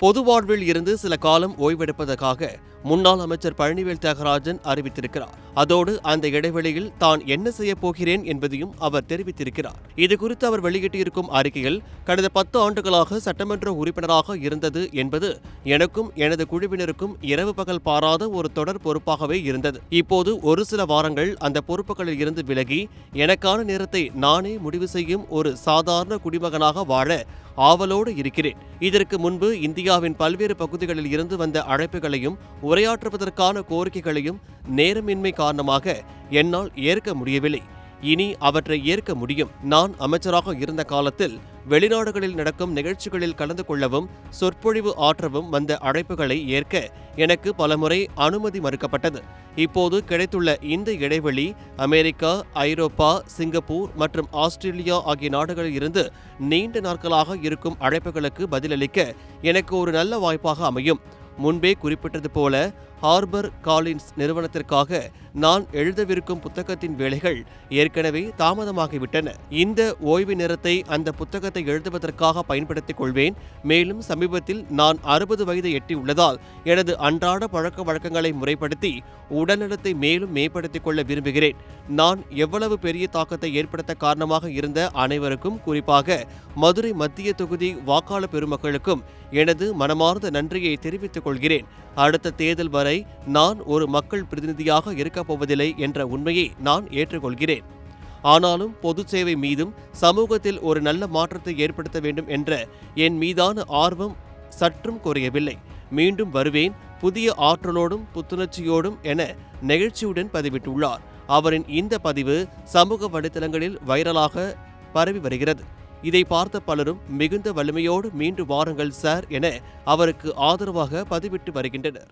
பொது வாழ்வில் இருந்து சில காலம் ஓய்வெடுப்பதற்காக முன்னாள் அமைச்சர் பழனிவேல் தியாகராஜன் அறிவித்திருக்கிறார். அதோடு அந்த இடைவெளியில் தான் என்ன செய்யப் போகிறேன் என்பதையும் அவர் தெரிவித்திருக்கிறார். இதுகுறித்து அவர் வெளியிட்டிருக்கும் அறிக்கையில், கடந்த 10 ஆண்டுகளாக சட்டமன்ற உறுப்பினராக இருந்தது என்பது எனக்கும் எனது குழுவினருக்கும் இரவு பகல் பாராத ஒரு தொடர் பொறுப்பாகவே இருந்தது. இப்போது ஒரு சில வாரங்கள் அந்த பொறுப்புகளில் இருந்து விலகி எனக்கான நேரத்தை நானே முடிவு செய்யும் ஒரு சாதாரண குடிமகனாக வாழ ஆவலோடு இருக்கிறேன். இதற்கு முன்பு இந்தியாவின் பல்வேறு பகுதிகளில் இருந்து வந்த அழைப்புகளையும் உரையாற்றுவதற்கான கோரிக்கைகளையும் நேரமின்மை காரணமாக என்னால் ஏற்க முடியவில்லை. இனி அவற்றை ஏற்க முடியும். நான் அமைச்சராக இருந்த காலத்தில் வெளிநாடுகளில் நடக்கும் நிகழ்ச்சிகளில் கலந்து கொள்ளவும் சொற்பொழிவு ஆற்றவும் வந்த அழைப்புகளை ஏற்க எனக்கு பலமுறை அனுமதி மறுக்கப்பட்டது. இப்போது கிடைத்துள்ள இந்த இடைவெளி அமெரிக்கா, ஐரோப்பா, சிங்கப்பூர் மற்றும் ஆஸ்திரேலியா ஆகிய நாடுகளில் இருந்து நீண்ட நாட்களாக இருக்கும் அழைப்புகளுக்கு பதிலளிக்க எனக்கு ஒரு நல்ல வாய்ப்பாக அமையும். முன்பே குறிப்பிட்டது போல ஹார்பர் காலின்ஸ் நிறுவனத்திற்காக நான் எழுதவிருக்கும் புத்தகத்தின் வேலைகள் ஏற்கனவே தாமதமாகிவிட்டன. இந்த ஓய்வு நேரத்தை அந்த புத்தகத்தை எழுதுவதற்காக பயன்படுத்திக் கொள்வேன். மேலும் சமீபத்தில் நான் 60 வயதை எட்டியுள்ளதால் எனது அன்றாட பழக்க வழக்கங்களை முறைப்படுத்தி உடல்நலத்தை மேலும் மேம்படுத்திக் கொள்ள விரும்புகிறேன். நான் எவ்வளவு பெரிய தாக்கத்தை ஏற்படுத்த காரணமாக இருந்த அனைவருக்கும், குறிப்பாக மதுரை மத்திய தொகுதி வாக்காளர் பெருமக்களுக்கும் எனது மனமார்ந்த நன்றியை தெரிவித்துக் கொள்கிறேன். அடுத்த தேர்தல் வரை நான் ஒரு மக்கள் பிரதிநிதியாக இருக்கப் போவதில்லை என்ற உண்மையை நான் ஏற்றுக்கொள்கிறேன். ஆனாலும் பொது சேவை மீதும் சமூகத்தில் ஒரு நல்ல மாற்றத்தை ஏற்படுத்த வேண்டும் என்ற என் மீதான ஆர்வம் சற்றும் குறையவில்லை. மீண்டும் வருவேன், புதிய ஆற்றலோடும் புத்துணர்ச்சியோடும் என நெகிழ்ச்சியுடன் பதிவிட்டுள்ளார். அவரின் இந்த பதிவு சமூக வலைதளங்களில் வைரலாக பரவி வருகிறது. இதை பார்த்த பலரும் மிகுந்த வலிமையோடு மீண்டு வாருங்கள் சார் என அவருக்கு ஆதரவாக பதிவிட்டு வருகின்றனர்.